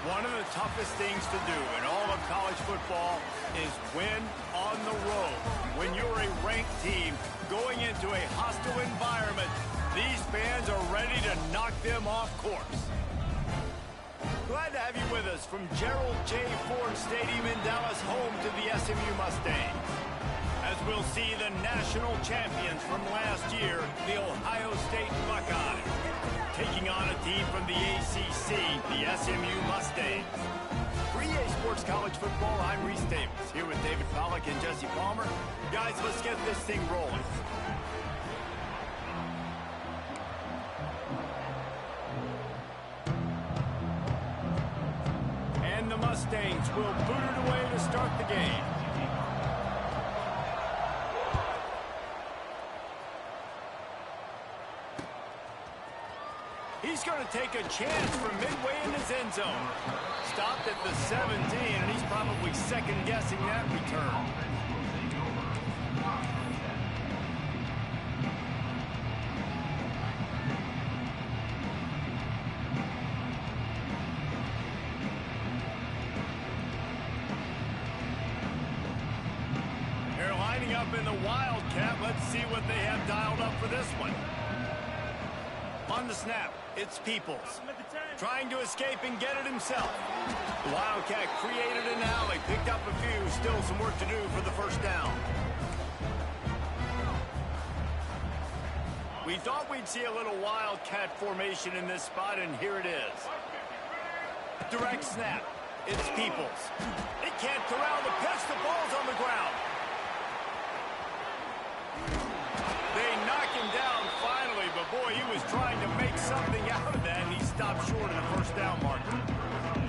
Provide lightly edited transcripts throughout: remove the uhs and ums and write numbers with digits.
One of the toughest things to do in all of college football is win on the road. When you're a ranked team going into a hostile environment, these fans are ready to knock them off course. Glad to have you with us from Gerald J. Ford Stadium in Dallas, home to the SMU Mustangs. As we'll see the national champions from last year, the Ohio State Buckeyes, taking on a team from the ACC, the SMU Mustangs. For EA Sports College Football, I'm Reese Davis, here with David Pollack and Jesse Palmer. Guys, let's get this thing rolling. And the Mustangs will boot it away to start the game. He's going to take a chance from midway in his end zone. Stopped at the 17, and he's probably second-guessing that return. They're lining up in the Wildcat. Let's see what they have dialed up for this one. On the snap, it's Peoples. Trying to escape and get it himself. The Wildcat created an alley, picked up a few, still some work to do for the first down. We thought we'd see a little Wildcat formation in this spot, and here it is. Direct snap, it's Peoples. He can't corral the pitch, the ball's on the ground. They knock him down finally, but boy, he was trying to make something out of that, and he stopped short of the first down marker.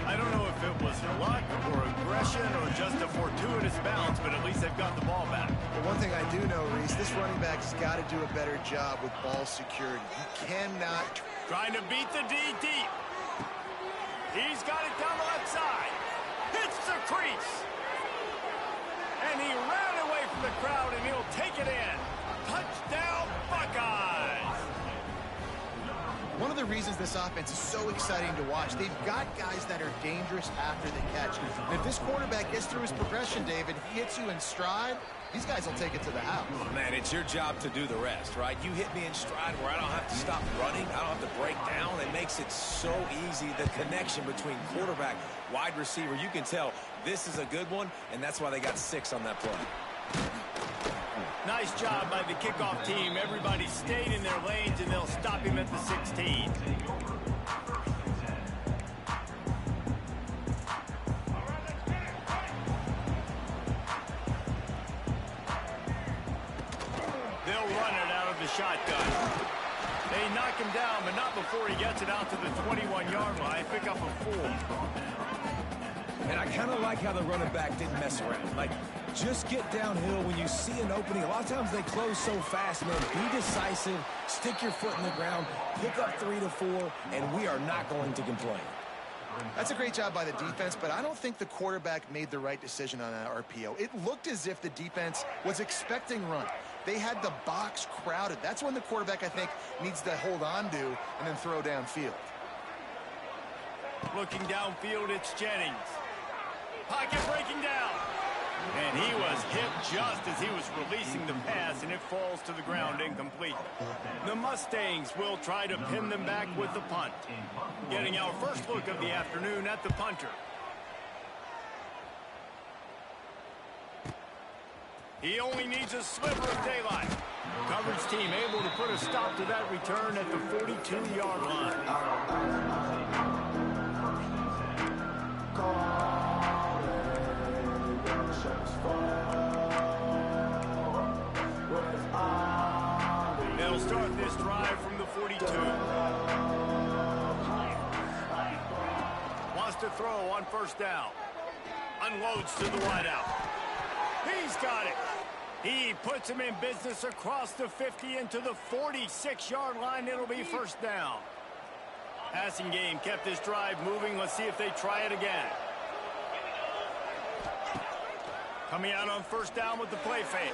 I don't know if it was luck or aggression or just a fortuitous bounce, but at least they've got the ball back. Well, one thing I do know, Reese, this running back's got to do a better job with ball security. He cannot... Trying to beat the D deep. He's got it down the left side. Hits the crease. And he ran away from the crowd, and he'll take it in. Touchdown, Buckeyes! One of the reasons this offense is so exciting to watch, they've got guys that are dangerous after the catch. And if this quarterback gets through his progression, David, hits you in stride, these guys will take it to the house. Oh, man, it's your job to do the rest, right? You hit me in stride where I don't have to stop running. I don't have to break down. It makes it so easy, the connection between quarterback, wide receiver. You can tell this is a good one, and that's why they got 6 on that play. Nice job by the kickoff team. Everybody stayed in their lanes, and they'll stop him at the 16. They'll run it out of the shotgun. They knock him down, but not before he gets it out to the 21-yard line. Pick up a 4. And I kind of like how the running back didn't mess around. Like, just get downhill when you see an opening. A lot of times they close so fast, man. Be decisive, stick your foot in the ground, pick up 3 to 4, and we are not going to complain. That's a great job by the defense, but I don't think the quarterback made the right decision on that RPO. It looked as if the defense was expecting run. They had the box crowded. That's when the quarterback, I think, needs to hold on to and then throw downfield. Looking downfield, it's Jennings. Pocket breaking down. And he was hit just as he was releasing the pass, and it falls to the ground incomplete. The Mustangs will try to pin them back with the punt. Getting our first look of the afternoon at the punter. He only needs a sliver of daylight. Coverage team able to put a stop to that return at the 42-yard line. They'll start this drive from the 42. Wants to throw on first down. Unloads to the wideout. He's got it. He puts him in business across the 50 into the 46-yard line. It'll be first down. Passing game kept this drive moving. Let's see if they try it again. Coming out on first down with the play fake.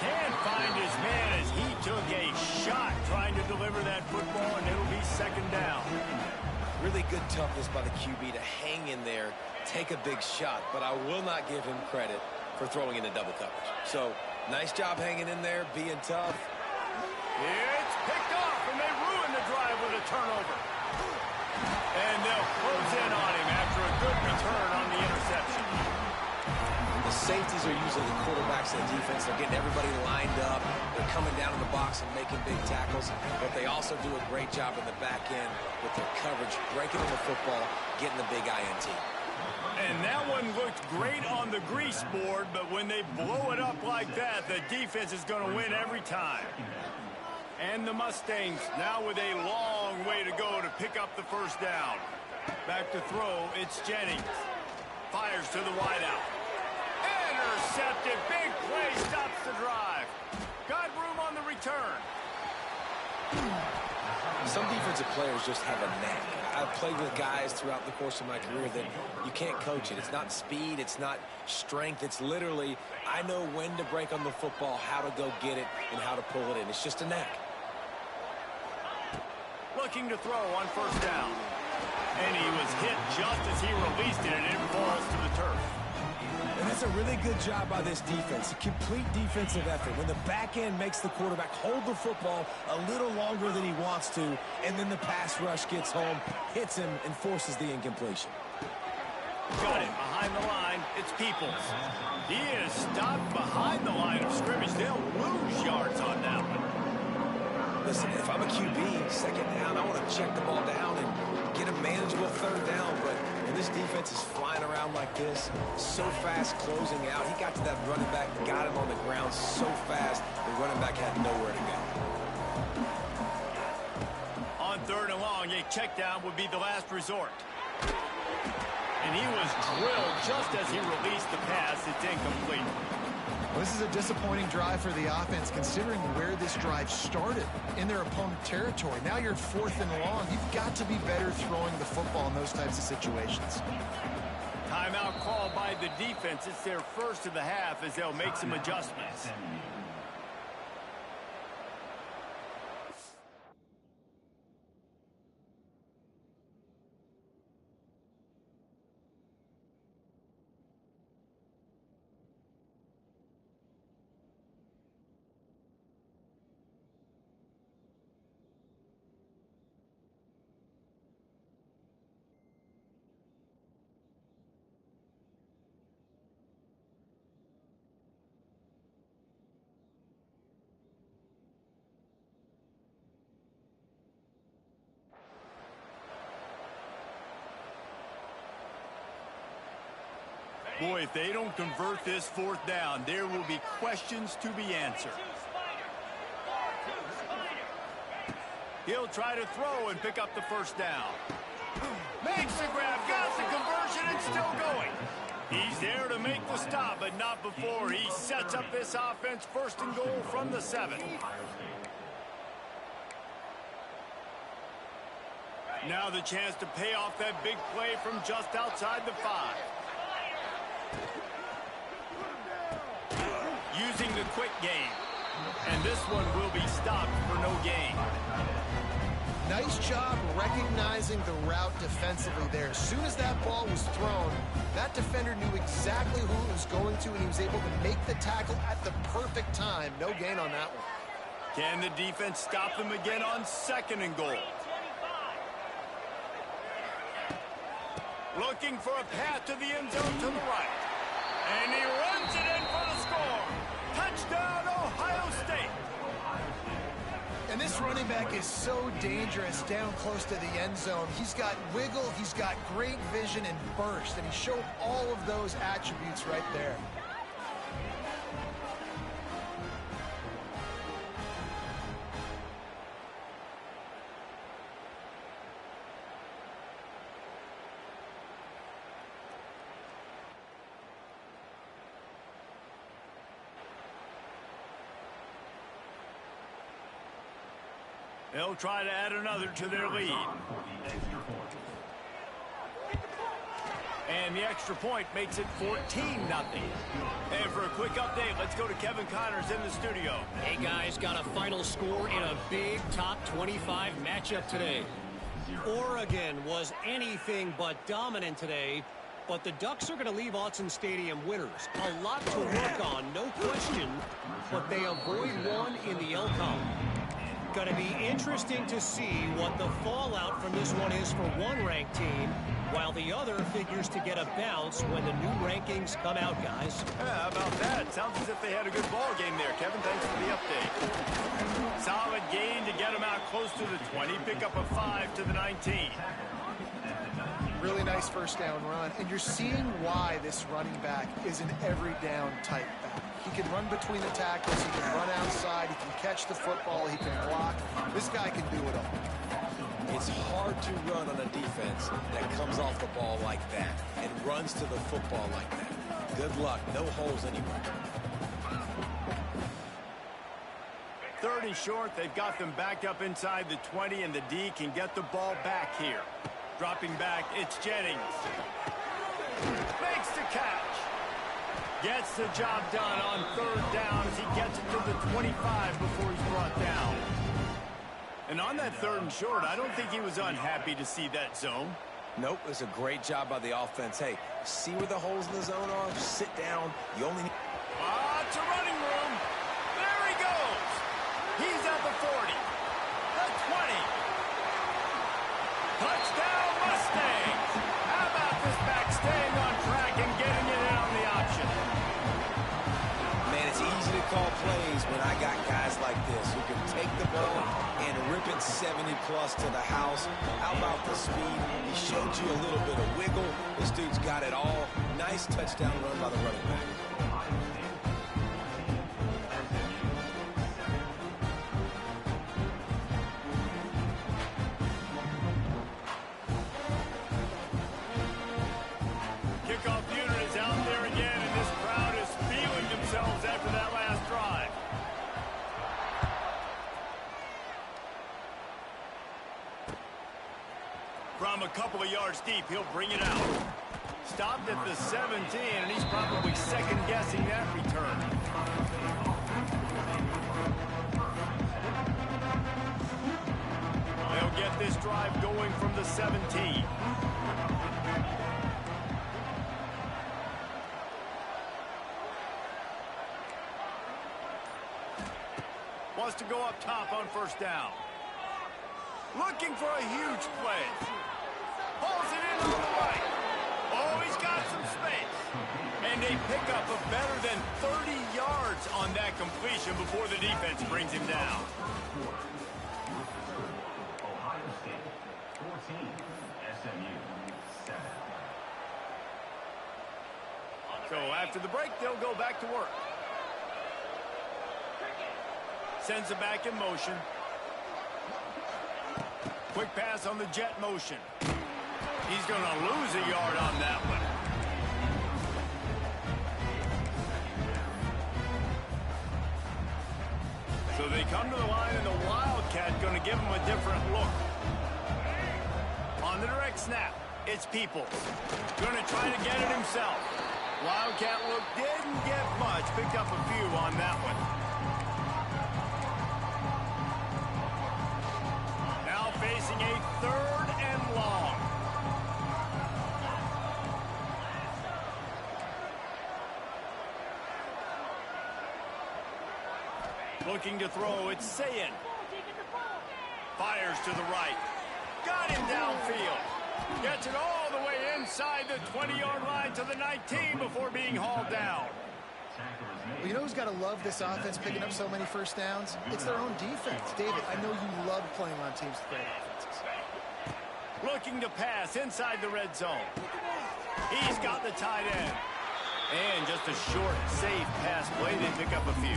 Can't find his man as he took a shot trying to deliver that football, and it'll be second down. Really good toughness by the QB to hang in there, take a big shot, but I will not give him credit for throwing into double coverage. So, nice job hanging in there, being tough. It's picked off, and they ruin the drive with a turnover. And they'll close in on him after a good return on the interception. The safeties are usually the quarterbacks of the defense. They're getting everybody lined up. They're coming down in the box and making big tackles. But they also do a great job in the back end with their coverage, breaking on the football, getting the big INT. And that one looked great on the grease board, but when they blow it up like that, the defense is going to win every time. And the Mustangs now with a long way to go to pick up the first down. Back to throw, it's Jennings. Fires to the wideout. Intercepted. Big play stops the drive. Got room on the return. Some defensive players just have a knack. I've played with guys throughout the course of my career that you can't coach it. It's not speed. It's not strength. It's literally, I know when to break on the football, how to go get it, and how to pull it in. It's just a knack. Looking to throw on first down. And he was hit just as he released it, and it falls to the turf. And that's a really good job by this defense, a complete defensive effort. When the back end makes the quarterback hold the football a little longer than he wants to, and then the pass rush gets home, hits him, and forces the incompletion. Got it behind the line. It's Peoples. He is stopped behind the line of scrimmage. They'll lose yards on that one. Listen, if I'm a QB, second down, I want to check the ball down and get a manageable third down, but when this defense is flying around like this, so fast closing out, he got to that running back, got him on the ground so fast, the running back had nowhere to go. On third and long, a check down would be the last resort. And he was drilled just as he released the pass. It's incomplete. Well, this is a disappointing drive for the offense, considering where this drive started, in their opponent territory. Now you're fourth and long. You've got to be better throwing the football in those types of situations. Timeout called by the defense. It's their first of the half as they'll make some adjustments. Boy, if they don't convert this fourth down, there will be questions to be answered. He'll try to throw and pick up the first down. Makes the grab, got the conversion, and still going. He's there to make the stop, but not before he sets up this offense first and goal from the 7. Now the chance to pay off that big play from just outside the 5. Using the quick game. And this one will be stopped for no gain. Nice job recognizing the route defensively there. As soon as that ball was thrown, that defender knew exactly who it was going to, and he was able to make the tackle at the perfect time. No gain on that one. Can the defense stop them again on second and goal? Looking for a path to the end zone to the right. And he runs it in for the score. Touchdown, Ohio State. And this running back is so dangerous down close to the end zone. He's got wiggle, he's got great vision and burst, and he showed all of those attributes right there. They'll try to add another to their lead. And the extra point makes it 14-0. And for a quick update, let's go to Kevin Connors in the studio. Hey, guys, got a final score in a big top 25 matchup today. Oregon was anything but dominant today, but the Ducks are going to leave Autzen Stadium winners. A lot to work on, no question, but they avoid one in the LCOM. Going to be interesting to see what the fallout from this one is for one ranked team, while the other figures to get a bounce when the new rankings come out, guys. Yeah, how about that? Sounds as if they had a good ball game there, Kevin. Thanks for the update. Solid gain to get them out close to the 20. Pick up a 5 to the 19. Really nice first down run, and you're seeing why this running back is an every down type back. He can run between the tackles, he can run outside, he can catch the football, he can block. This guy can do it all. It's hard to run on a defense that comes off the ball like that and runs to the football like that. Good luck. No holes anywhere. 3rd and short. They've got them backed up inside the 20, and the D can get the ball back here. Dropping back, it's Jennings. Makes the catch. Gets the job done on 3rd down as he gets it to the 25 before he's brought down. And on that 3rd and short, I don't think he was unhappy to see that zone. Nope, it's a great job by the offense. Hey, see where the holes in the zone are? Sit down. You only need... Lots of running room. There he goes. He's at the 40. The 20. Touchdown Mustangs. How about this back staying on track and getting it in on the option? Man, it's easy to call plays when I got guys like this who can take the ball and rip it 70-plus to the house. How about the speed? He showed you a little bit of wiggle. This dude's got it all. Nice touchdown run by the running back. Kickoff unit is out there again, and this crowd is feeling themselves after that last drive. From a couple of yards deep, he'll bring it out. Stopped at the 17, and he's probably second-guessing that return. They'll get this drive going from the 17. Wants to go up top on 1st down. Looking for a huge play. Pulls it in on the right. Oh, he's got some space. And they pick up a better than 30 yards on that completion before the defense brings him down. Ohio State, 14, SMU, 7. So after the break, they'll go back to work. Sends it back in motion. Quick pass on the jet motion. He's going to lose a yard on that one. So they come to the line, and the Wildcat going to give him a different look. On the direct snap, it's Peoples. Going to try to get it himself. Wildcat look didn't get much. Picked up a few on that one. Now facing a 3rd and long. Looking to throw, it's Sayin. Fires to the right. Got him downfield. Gets it all the way inside the 20-yard line to the 19 before being hauled down. Well, you know who's got to love this offense picking up so many first downs? It's their own defense. David, I know you love playing on teams with great offenses. Looking to pass inside the red zone. He's got the tight end. And just a short, safe pass play. They pick up a few.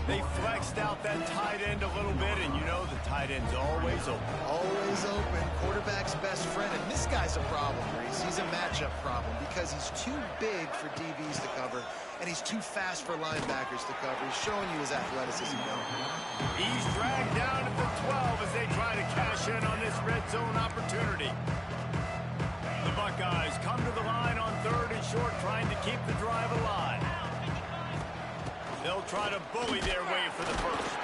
They flexed out that tight end a little bit, and you know the tight end's always open. Always open. Quarterback's best friend. And this guy's a problem, Reese. He's a matchup problem because he's too big for DBs to cover, and he's too fast for linebackers to cover. He's showing you his athleticism now. He's dragged down at the 12 as they try to cash in on this red zone opportunity. The Buckeyes come to the line on 3rd and short, trying to keep the drive alive. They'll try to bully their way for the first.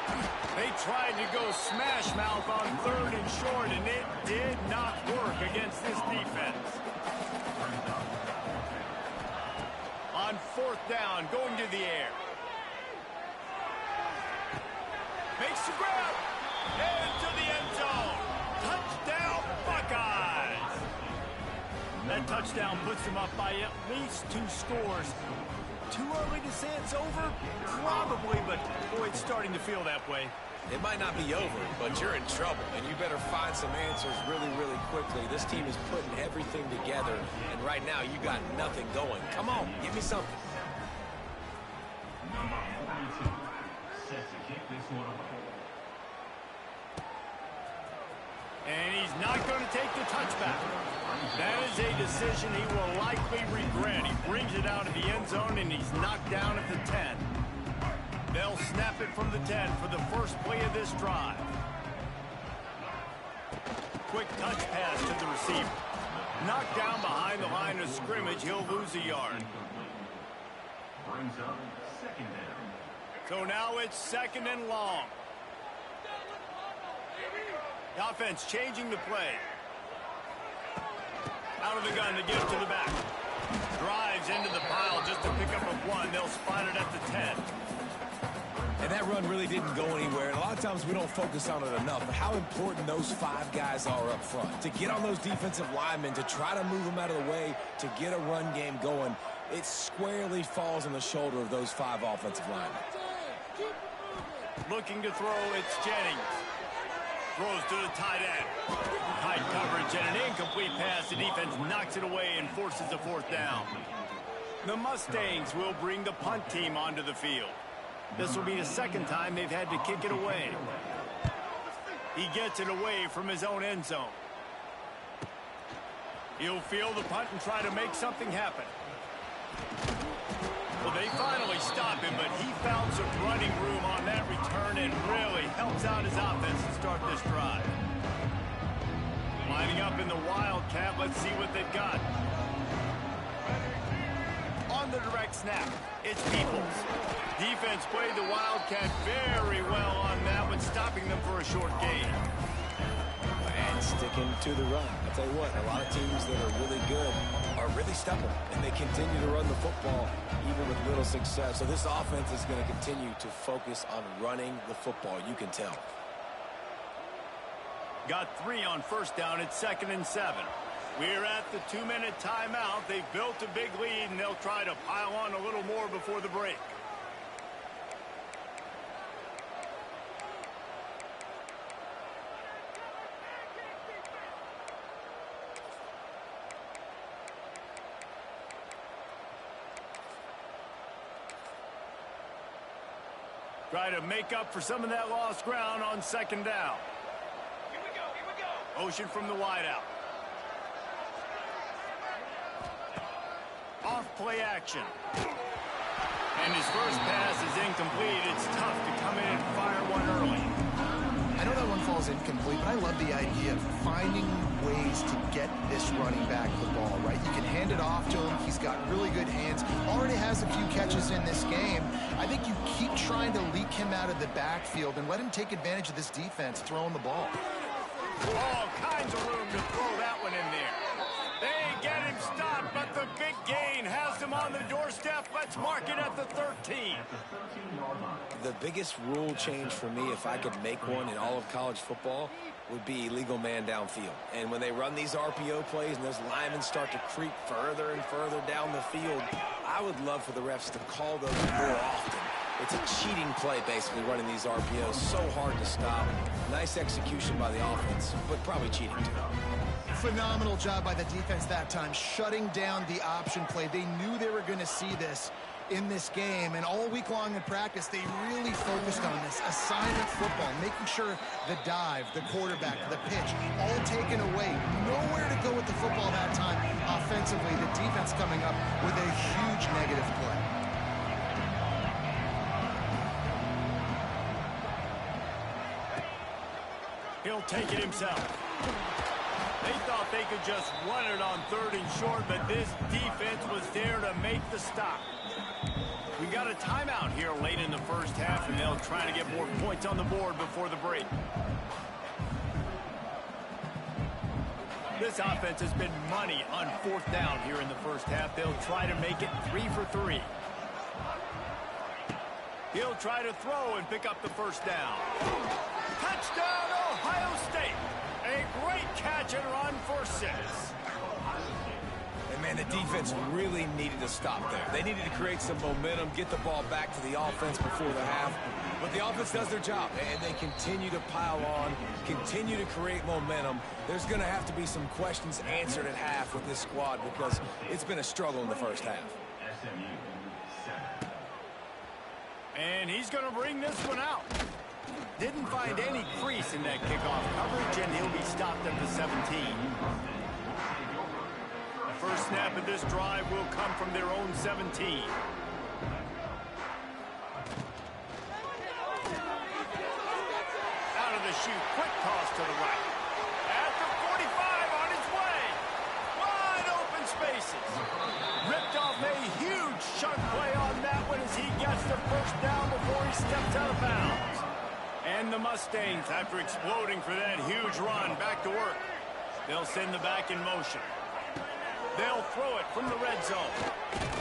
They tried to go smash mouth on 3rd and short, and it did not work against this defense. On 4th down, going to the air. Makes the grab. Into the end zone. Touchdown, Buckeyes. That touchdown puts them up by at least 2 scores. Too early to say it's over? Probably, but boy, it's starting to feel that way. It might not be over, but you're in trouble, and you better find some answers really, really quickly. This team is putting everything together, and right now you got nothing going. Come on, give me something. Number 42, set to kick this one away. And he's not going to take the touchback. That is a decision he will likely regret. He brings it out of the end zone, and he's knocked down at the 10. They'll snap it from the 10 for the first play of this drive. Quick touch pass to the receiver. Knocked down behind the line of scrimmage. He'll lose a yard. Brings up 2nd down. So now it's 2nd and long. The offense changing the play. Out of the gun to give to the back. Drives into the pile just to pick up a 1. They'll spot it at the 10. And that run really didn't go anywhere. And a lot of times we don't focus on it enough, but how important those 5 guys are up front. To get on those defensive linemen, to try to move them out of the way, to get a run game going, it squarely falls on the shoulder of those 5 offensive linemen. Looking to throw, it's Jennings. Throws to the tight end. Tight coverage and an incomplete pass. The defense knocks it away and forces a 4th down. The Mustangs will bring the punt team onto the field. This will be the 2nd time they've had to kick it away. He gets it away from his own end zone. He'll field the punt and try to make something happen. Well, they finally stop him, but he found some running room on that return and really helps out his offense to start this drive. Lining up in the Wildcat, let's see what they've got. On the direct snap, it's Peoples. Defense played the Wildcat very well on that one, stopping them for a short gain. And sticking to the run. I'll tell you what, a lot of teams that are really good are really stubborn, and they continue to run the football even with little success. So this offense is going to continue to focus on running the football, you can tell. Got 3 on 1st down. It's 2nd and 7. We're at the 2-minute timeout. They've built a big lead, and they'll try to pile on a little more before the break. Try to make up for some of that lost ground on 2nd down. Here we go. Motion from the wideout. Off play action. And his first pass is incomplete. It's tough to come in and fire one early. I know that one falls incomplete, but I love the idea of finding ways to get this running back the ball, right? You can hand it off to him. He's got really good hands. Already has a few catches in this game. I think you keep trying to leak him out of the backfield and let him take advantage of this defense throwing the ball. All kinds of room to throw that one in there. They get him stopped, but the big gain has him on the doorstep. Let's mark it at the 13. The biggest rule change for me, if I could make one in all of college football, would be illegal man downfield. And when they run these RPO plays and those linemen start to creep further and further down the field, I would love for the refs to call those more often. It's a cheating play, basically, running these RPOs. So hard to stop. Nice execution by the offense, but probably cheating too. Phenomenal job by the defense that time, shutting down the option play. They knew they were going to see this in this game, and all week long in practice, they really focused on this assignment football, making sure the dive, the quarterback, the pitch, all taken away. Nowhere to go with the football that time offensively. The defense coming up with a huge negative play. He'll take it himself. They thought they could just run it on 3rd and short, but this defense was there to make the stop. We got a timeout here late in the first half, and they'll try to get more points on the board before the break. This offense has been money on fourth down here in the first half. They'll try to make it 3 for 3. He'll try to throw and pick up the first down. Touchdown, Ohio State. A great catch and run for 6. And, man, the defense really needed to stop there. They needed to create some momentum, get the ball back to the offense before the half. But the offense does their job, and they continue to pile on, continue to create momentum. There's going to have to be some questions answered at half with this squad because it's been a struggle in the first half. And he's going to bring this one out. Didn't find any crease in that kickoff coverage, and he'll be stopped at the 17. The first snap of this drive will come from their own 17. Out of the chute, quick toss to the right. At the 45, on his way. Wide open spaces. Ripped off a huge chunk play on that one as he gets the first down before he steps out of bounds. And the Mustangs, after exploding for that huge run, back to work. They'll send the back in motion. They'll throw it from the red zone.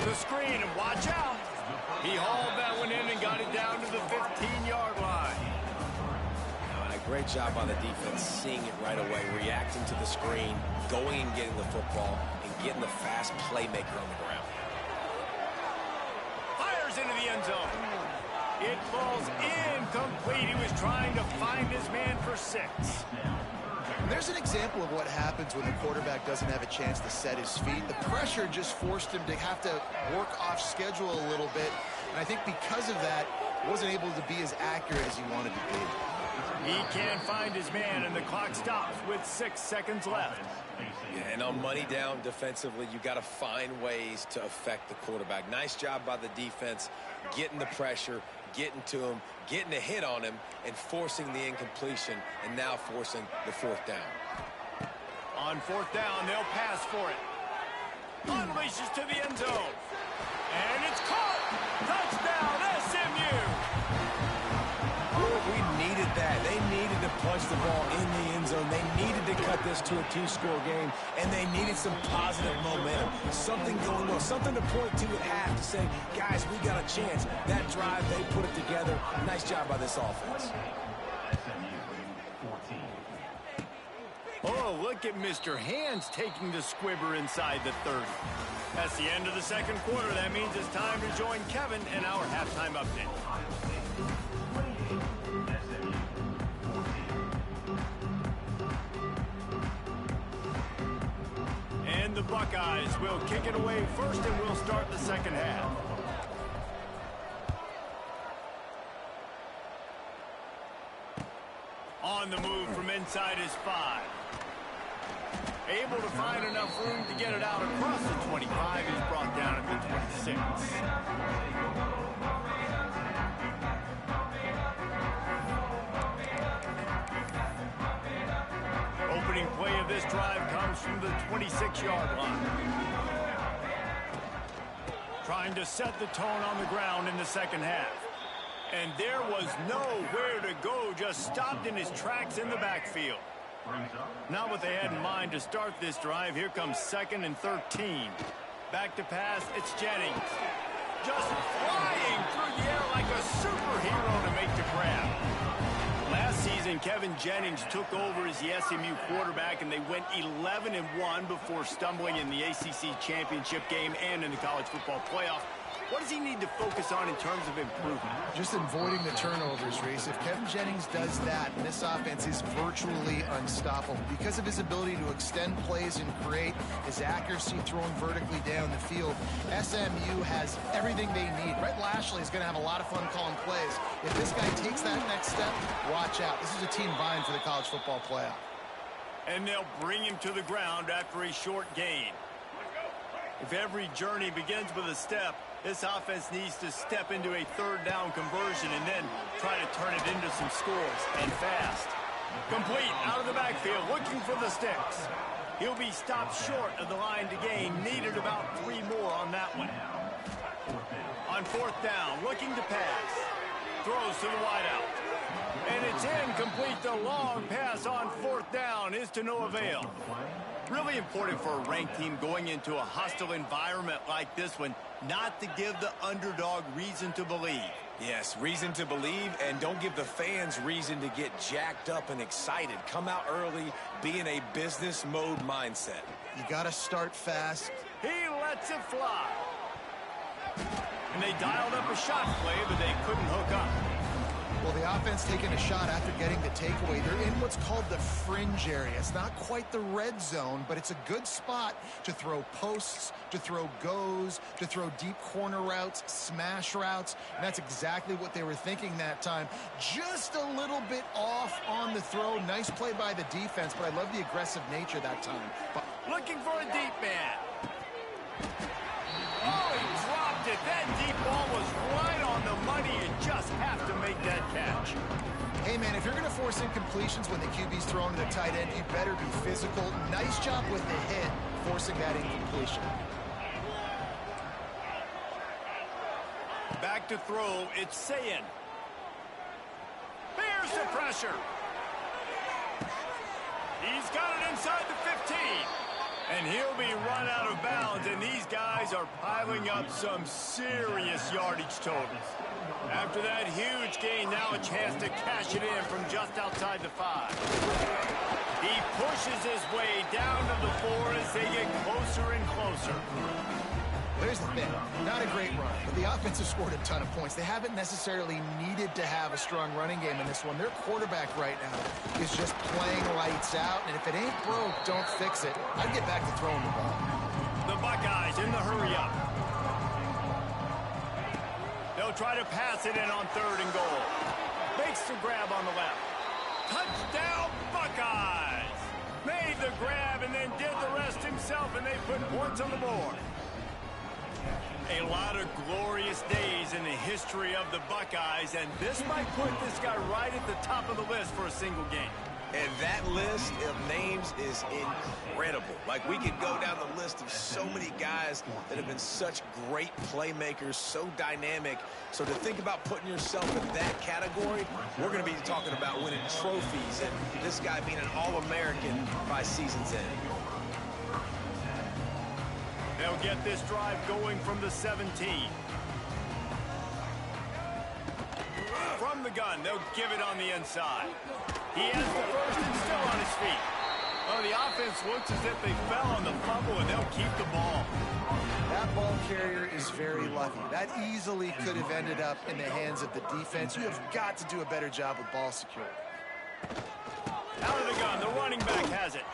The screen, and watch out. He hauled that one in and got it down to the 15-yard line. Great job by the defense, seeing it right away, reacting to the screen, going and getting the football, and getting the fast playmaker on the ground. Fires into the end zone. It falls incomplete. He was trying to find his man for 6. There's an example of what happens when the quarterback doesn't have a chance to set his feet. The pressure just forced him to have to work off schedule a little bit. And I think because of that, wasn't able to be as accurate as he wanted to be. He can't find his man, and the clock stops with 6 seconds left. Yeah, and on money down defensively, you got to find ways to affect the quarterback. Nice job by the defense, getting the pressure, getting to him, getting a hit on him, and forcing the incompletion, and now forcing the fourth down. On fourth down, they'll pass for it. Unleashes to the end zone. And it's caught. Touchdown, SMU. We needed that. They needed to punch the ball in the end zone. They needed to cut this to a 2-score game, and they needed some positive momentum. Something going on, something to point to at half to say, guys, we got a chance. That drive, they put it together. Nice job by this offense. Oh, look at Mr. Hands taking the squibber inside the 30. That's the end of the second quarter. That means it's time to join Kevin in our halftime update. And the Buckeyes will kick it away first, and we'll start the second half. On the move from inside his 5. Able to find enough room to get it out across the 25. He's brought down at the 26. Opening play of this drive comes from the 26-yard line. Trying to set the tone on the ground in the second half. And there was nowhere to go, just stopped in his tracks in the backfield. Not what they had in mind to start this drive. Here comes 2nd and 13. Back to pass, it's Jennings. Just flying through the air like a superhero to make the grab. Last season, Kevin Jennings took over as the SMU quarterback, and they went 11-1 before stumbling in the ACC championship game and in the college football playoff. What does he need to focus on in terms of improvement? Just avoiding the turnovers, Reese. If Kevin Jennings does that, this offense is virtually unstoppable because of his ability to extend plays and create, his accuracy throwing vertically down the field. SMU has everything they need. Brett Lashley is going to have a lot of fun calling plays. If this guy takes that next step, watch out. This is a team vying for the college football playoff. And they'll bring him to the ground after a short gain. If every journey begins with a step, this offense needs to step into a third down conversion and then try to turn it into some scores, and fast. Complete out of the backfield, looking for the sticks. He'll be stopped short of the line to gain. Needed about 3 more on that one. On on 4th down, looking to pass. Throws to the wideout. And it's incomplete. The long pass on 4th down is to no avail. Really important for a ranked team going into a hostile environment like this one not to give the underdog reason to believe. Yes, reason to believe, and don't give the fans reason to get jacked up and excited. Come out early, be in a business mode mindset. You got to start fast. He lets it fly. And they dialed up a shot play, but they couldn't hook up. Well, the offense taking a shot after getting the takeaway. They're in what's called the fringe area. It's not quite the red zone, but it's a good spot to throw posts, to throw goes, to throw deep corner routes, smash routes. And that's exactly what they were thinking that time. Just a little bit off on the throw. Nice play by the defense, but I love the aggressive nature that time. But looking for a deep man. Oh, he dropped it. That deep ball was right on the money. You just have to make that catch. Hey, man, if you're going to force incompletions when the QB's thrown to the tight end, you better be physical. Nice job with the hit, forcing that incompletion. Back to throw, it's Sayin. Bears the pressure. He's got it inside the 15. And he'll be run out of bounds, and these guys are piling up some serious yardage totals. After that huge gain, now a chance to cash it in from just outside the 5. He pushes his way down to the 4 as they get closer and closer. There's the thing. Not a great run, but the offense has scored a ton of points. They haven't necessarily needed to have a strong running game in this one. Their quarterback right now is just playing lights out, and if it ain't broke, don't fix it. I'd get back to throwing the ball. The Buckeyes in the hurry-up. They'll try to pass it in on 3rd and goal. Makes the grab on the left. Touchdown, Buckeyes! Made the grab and then did the rest himself, and they put points on the board. A lot of glorious days in the history of the Buckeyes, and this might put this guy right at the top of the list for a single game. And that list of names is incredible. Like, we could go down the list of so many guys that have been such great playmakers, so dynamic. So to think about putting yourself in that category, we're going to be talking about winning trophies and this guy being an All-American by season's end. They'll get this drive going from the 17. From the gun, they'll give it on the inside. He has the first and still on his feet. Oh, the offense looks as if they fell on the fumble, and they'll keep the ball. That ball carrier is very lucky. That easily could have ended up in the hands of the defense. You have got to do a better job with ball security. Out of the gun, the running back has it.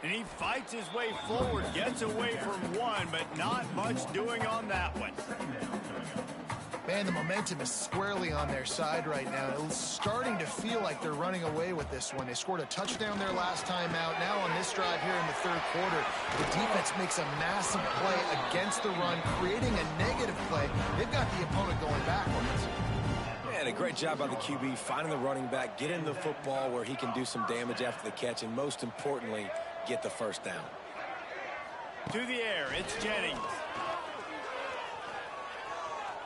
And he fights his way forward, gets away from one, but not much doing on that one. Man, the momentum is squarely on their side right now. It's starting to feel like they're running away with this one. They scored a touchdown their last time out. Now on this drive here in the 3rd quarter, the defense makes a massive play against the run, creating a negative play. They've got the opponent going backwards. Man, a great job by the QB, finding the running back, getting the football where he can do some damage after the catch, and most importantly, get the first down. To the air, it's Jennings.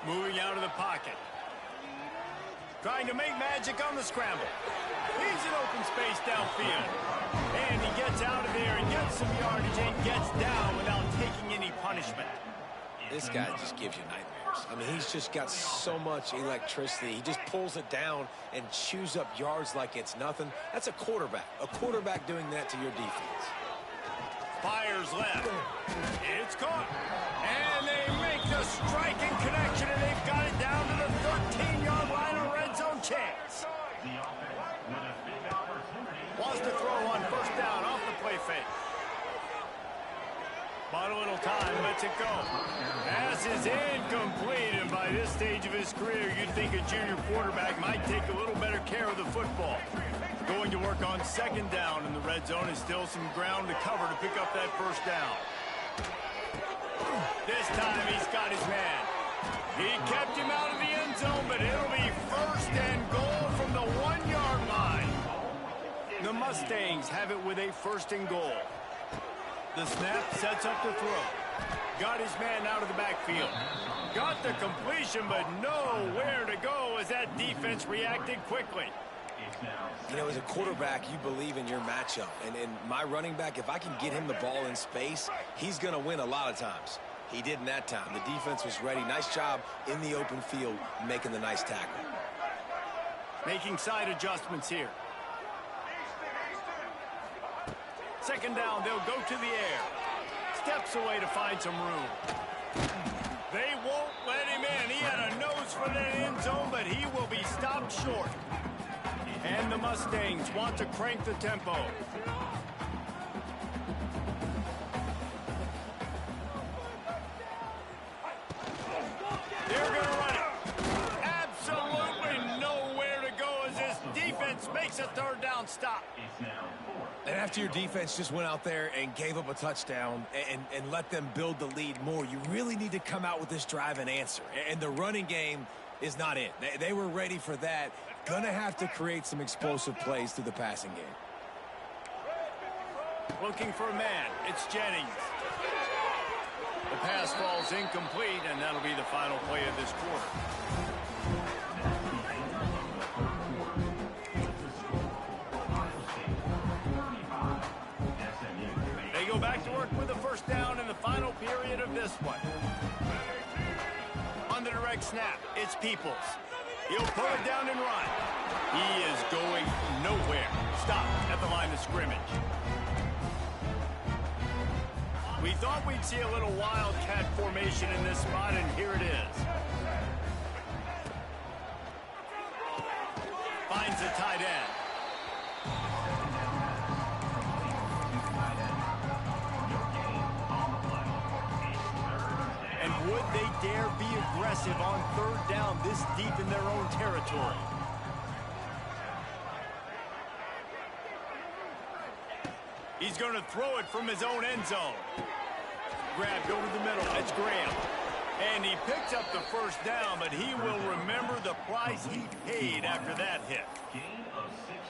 Moving out of the pocket. Trying to make magic on the scramble. He's in open space downfield. And he gets out of there and gets some yardage and gets down without taking any punishment. This guy just gives you nightmares. I mean, he's just got so much electricity. He just pulls it down and chews up yards like it's nothing. That's a quarterback. A quarterback doing that to your defense. Fires left. It's caught. And they make the striking connection, and they've got it down to the 13-yard line, a red zone chance. Wants to throw on 1st down off the play fake. Bought a little time, lets it go. Pass is incomplete, and by this stage of his career, you'd think a junior quarterback might take a little better care of the football. Going to work on 2nd down in the red zone, and still some ground to cover to pick up that 1st down. This time he's got his man. He kept him out of the end zone, but it'll be 1st and goal from the 1-yard line. The Mustangs have it with a 1st and goal. The snap sets up the throw. Got his man out of the backfield. Got the completion, but nowhere to go as that defense reacted quickly. You know, as a quarterback, you believe in your matchup. And my running back, if I can get him the ball in space, he's going to win a lot of times. He did in that time. The defense was ready. Nice job in the open field making the nice tackle. Making side adjustments here. Second down, they'll go to the air. Steps away to find some room. They won't let him in. He had a nose for that end zone, but he will be stopped short. And the Mustangs want to crank the tempo. They're going to run it. Absolutely nowhere to go as this defense makes a third down stop. And after your defense just went out there and gave up a touchdown and let them build the lead more, you really need to come out with this drive and answer. And the running game is not it. They were ready for that. Gonna have to create some explosive plays through the passing game. Looking for a man. It's Jennings. The pass falls incomplete, and that'll be the final play of this quarter. They go back to work with a first down in the final period of this one. On the direct snap, it's Peoples. He'll pull it down and run. He is going nowhere. Stopped at the line of scrimmage. We thought we'd see a little wildcat formation in this spot, and here it is. Finds the tight end. And would they dare be aggressive on third down this deep in their own territory? He's going to throw it from his own end zone. Grabbed over the middle. That's Graham. And he picks up the first down, but he will remember the price he paid after that hit.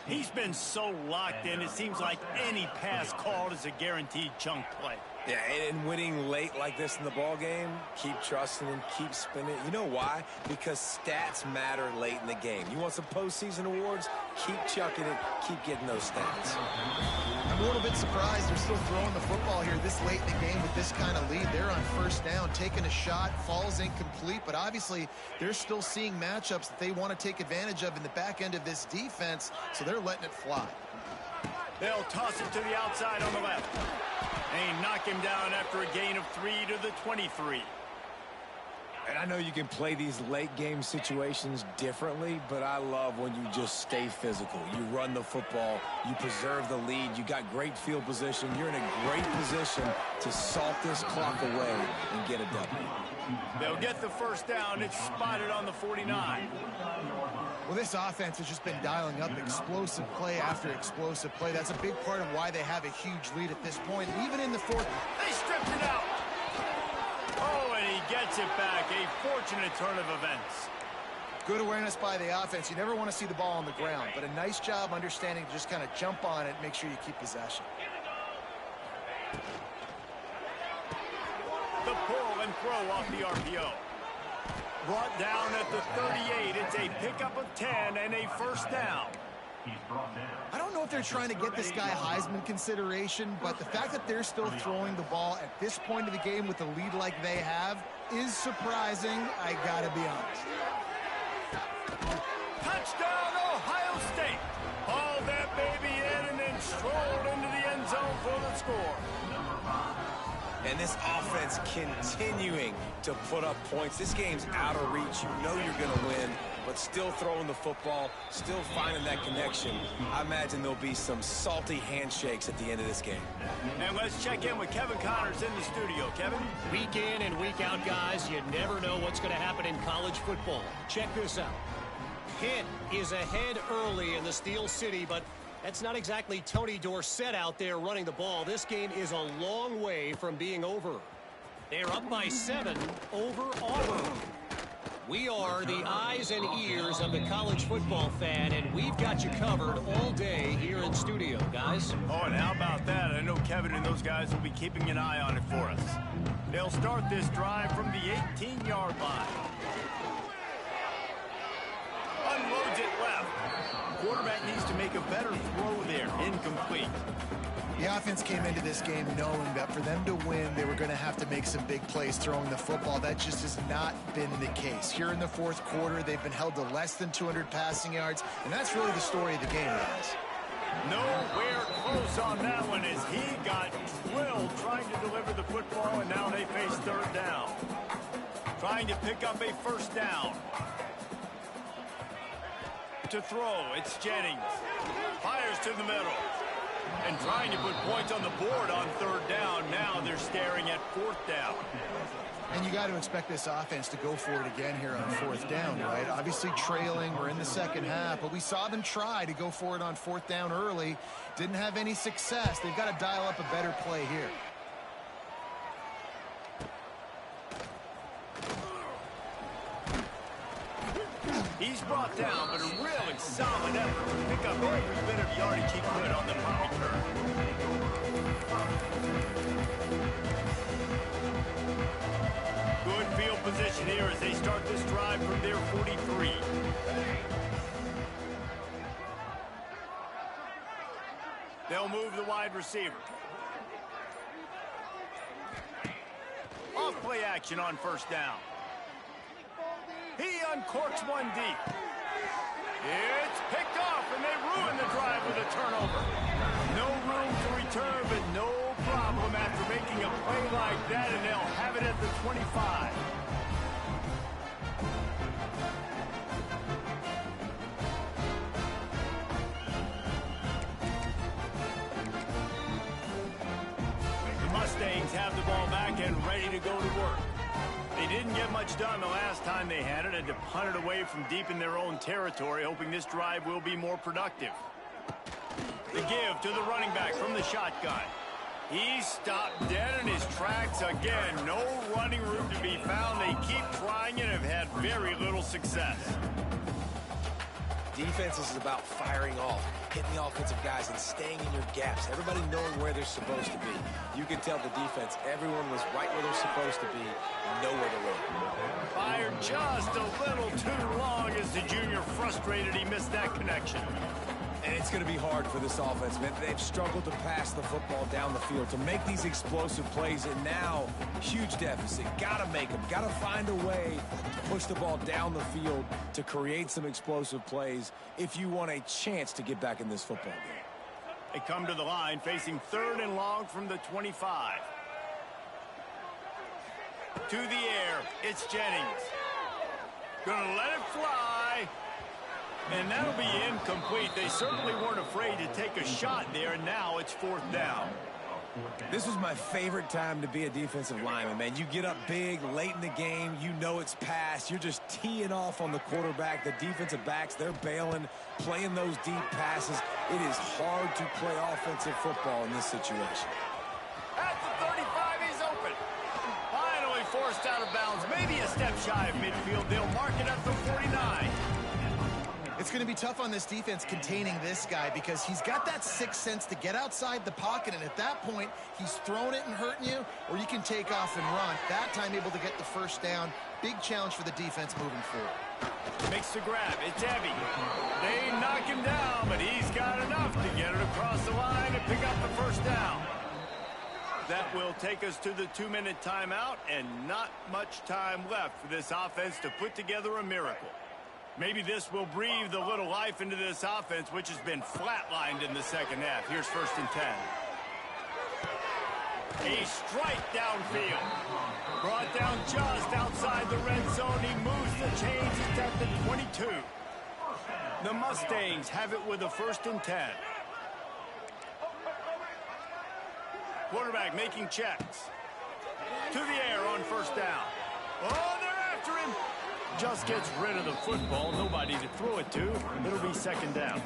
He's been so locked in, it seems like any pass called is a guaranteed chunk play. Yeah, and winning late like this in the ball game, keep trusting him, keep spinning. You know why? Because stats matter late in the game. You want some postseason awards? Keep chucking it, keep getting those stats. I'm a little bit surprised they're still throwing the football here this late in the game with this kind of lead. They're on first down, taking a shot, falls incomplete, but obviously they're still seeing matchups that they want to take advantage of in the back end of this defense, so they're letting it fly. They'll toss it to the outside on the left. And knock him down after a gain of 3 to the 23. And I know you can play these late game situations differently, but I love when you just stay physical. You run the football, you preserve the lead, you got great field position, you're in a great position to salt this clock away and get a W. They'll get the first down. It's spotted on the 49. Well, this offense has just been dialing up explosive play after explosive play. That's a big part of why they have a huge lead at this point. Even in the fourth, they stripped it out. Oh, and he gets it back. A fortunate turn of events. Good awareness by the offense. You never want to see the ball on the ground, but a nice job understanding to just kind of jump on it and make sure you keep possession. The pull and throw off the RPO. Brought down at the 38. It's a pickup of 10 and a first down. I don't know if they're trying to get this guy Heisman consideration, but the fact that they're still throwing the ball at this point of the game with a lead like they have is surprising, I gotta be honest. Touchdown, Ohio State. Hauled that baby in and then strolled into the end zone for the score. And this offense continuing to put up points. This game's out of reach. You know you're going to win, but still throwing the football, still finding that connection. I imagine there'll be some salty handshakes at the end of this game. And let's check in with Kevin Connors in the studio. Kevin? Week in and week out, guys, you never know what's going to happen in college football. Check this out. Pitt is ahead early in the Steel City, but that's not exactly Tony Dorsett out there running the ball. This game is a long way from being over. They're up by 7 over Auburn. We are the eyes and ears of the college football fan, and we've got you covered all day here in studio, guys. Oh, and how about that? I know Kevin and those guys will be keeping an eye on it for us. They'll start this drive from the 18-yard line. Unloads it left. Quarterback needs to make a better throw there. Incomplete. The offense came into this game knowing that for them to win, they were going to have to make some big plays throwing the football. That just has not been the case. Here in the fourth quarter, they've been held to less than 200 passing yards, and that's really the story of the game, guys. Nowhere close on that one as he got drilled trying to deliver the football, and now they face third down. Trying to pick up a first down. To throw, it's Jennings. Fires to the middle. And trying to put points on the board on third down. Now they're staring at fourth down. And you got to expect this offense to go for it again here on fourth down, right? Obviously trailing, we're in the second half, but we saw them try to go for it on fourth down early. Didn't have any success. They've got to dial up a better play here. He's brought down, but a really solid effort to pick up every bit of yardage he could on the punt return. Good field position here as they start this drive from their 43. They'll move the wide receiver. Off play action on first down. He uncorks one deep. It's picked off, and they ruin the drive with a turnover. No room to return, but no problem after making a play like that, and they'll have it at the 25. The Mustangs have the ball back and ready to go to work. They didn't get much done the last time they had it, and to punt it away from deep in their own territory, hoping this drive will be more productive. The give to the running back from the shotgun. He stopped dead in his tracks again. No running room to be found. They keep trying and have had very little success. Defense is about firing off, hitting the offensive guys and staying in your gaps. Everybody knowing where they're supposed to be. You can tell the defense, everyone was right where they're supposed to be, nowhere to run. Fired just a little too long as the junior frustrated he missed that connection. And it's going to be hard for this offense, man. They've struggled to pass the football down the field, to make these explosive plays, and now, huge deficit. Got to make them. Got to find a way to push the ball down the field to create some explosive plays if you want a chance to get back in this football game. They come to the line facing third and long from the 25. To the air, it's Jennings. Gonna let it fly. And that'll be incomplete. They certainly weren't afraid to take a shot there, and now it's fourth down. This was my favorite time to be a defensive lineman, man. You get up big late in the game. You know it's past. You're just teeing off on the quarterback. The defensive backs, they're bailing, playing those deep passes. It is hard to play offensive football in this situation. At the 35, he's open. Finally forced out of bounds. Maybe a step shy of midfield. They'll mark it at the 49. It's going to be tough on this defense containing this guy because he's got that sixth sense to get outside the pocket, and at that point, he's throwing it and hurting you, or you can take off and run. That time able to get the first down. Big challenge for the defense moving forward. Makes the grab. It's Evie. They knock him down, but he's got enough to get it across the line and pick up the first down. That will take us to the 2-minute timeout, and not much time left for this offense to put together a miracle. Maybe this will breathe a little life into this offense, which has been flatlined in the second half. Here's 1st and 10. A strike downfield. Brought down just outside the red zone. He moves the chains. It's at the 22. The Mustangs have it with a 1st and 10. Quarterback making checks. To the air on first down. Oh, they're after him. Just gets rid of the football. Nobody to throw it to. It'll be 2nd down.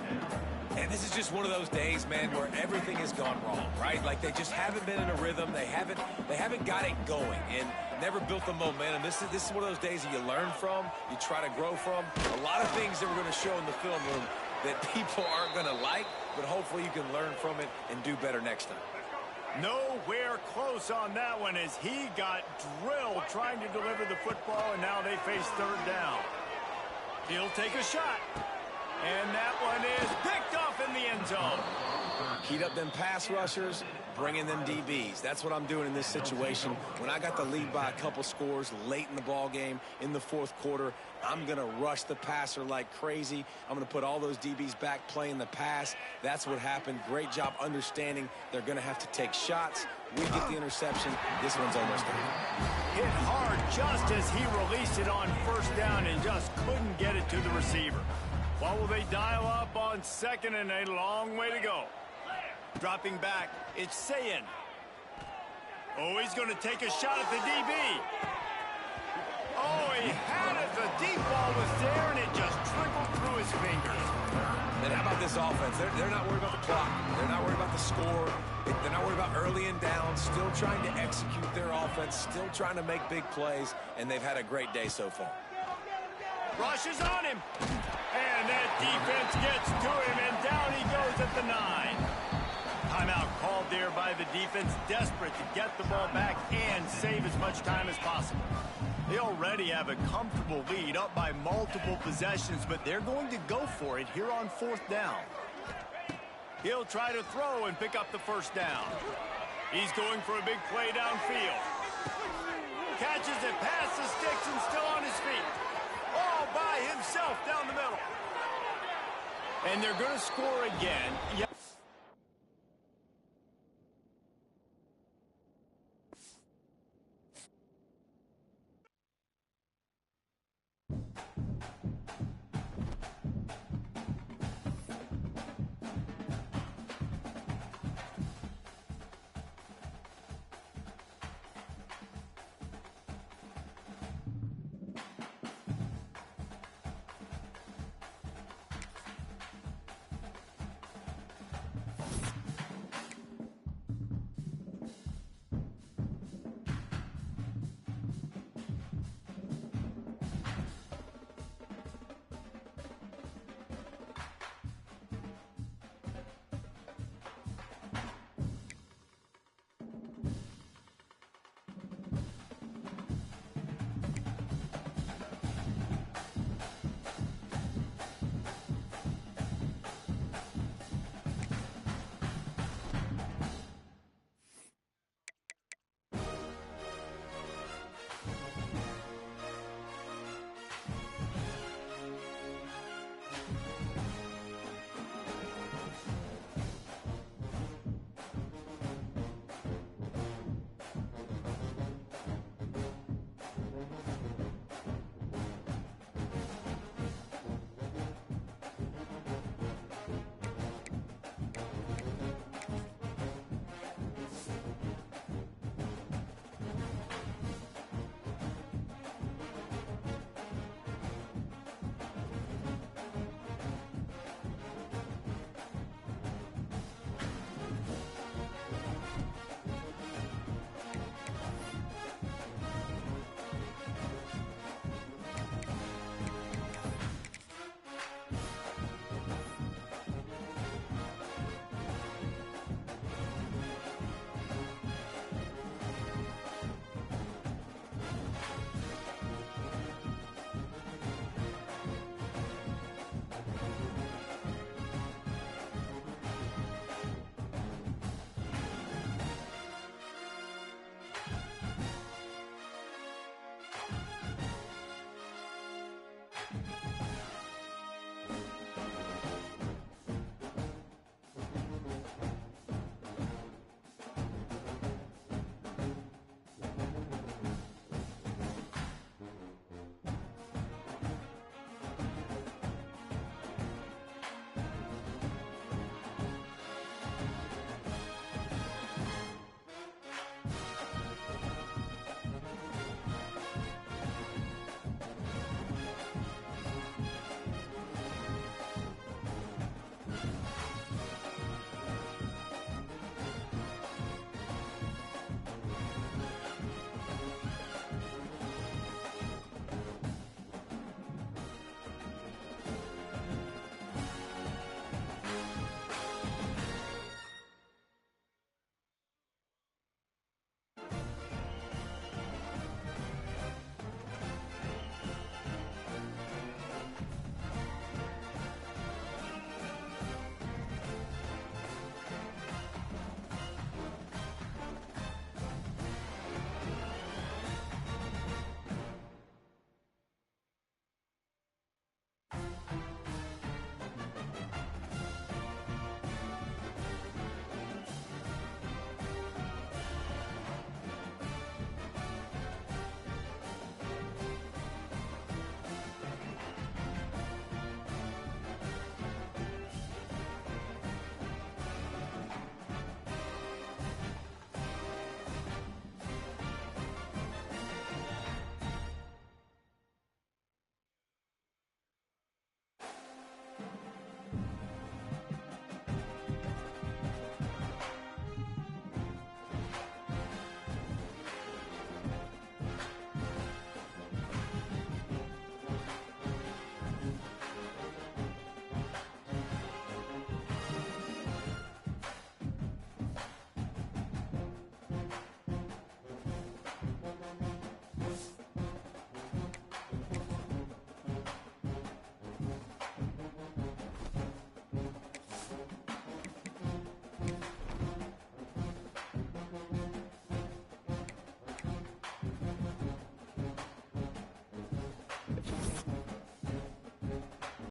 And this is just one of those days, man, where everything has gone wrong, right? Like they just haven't been in a rhythm. They haven't got it going and never built the momentum. This is one of those days that you learn from, you try to grow from. A lot of things that we're going to show in the film room that people aren't going to like, but hopefully you can learn from it and do better next time. Nowhere close on that one as he got drilled trying to deliver the football, and now they face third down. He'll take a shot. And that one is picked off in the end zone. Heat up them pass rushers, bring in them DBs. That's what I'm doing in this situation. When I got the lead by a couple scores late in the ball game in the fourth quarter, I'm going to rush the passer like crazy. I'm going to put all those DBs back playing the pass. That's what happened. Great job understanding they're going to have to take shots. We get the interception. This one's almost there. Hit hard just as he released it on first down and just couldn't get it to the receiver. What will they dial up on second and a long way to go? Dropping back, it's Sayin. Oh, he's going to take a shot at the DB. Oh, he had it. The deep ball was there, and it just trickled through his fingers. And how about this offense? They're not worried about the clock. They're not worried about the score. They're not worried about early and down. Still trying to execute their offense. Still trying to make big plays, and they've had a great day so far. Rushes on him. And that defense gets to him, and down he goes at the 9. Timeout called there by the defense, desperate to get the ball back and save as much time as possible. They already have a comfortable lead up by multiple possessions, but they're going to go for it here on fourth down. He'll try to throw and pick up the first down. He's going for a big play downfield. Catches it past the sticks and still on his feet. All by himself down the middle. And they're going to score again.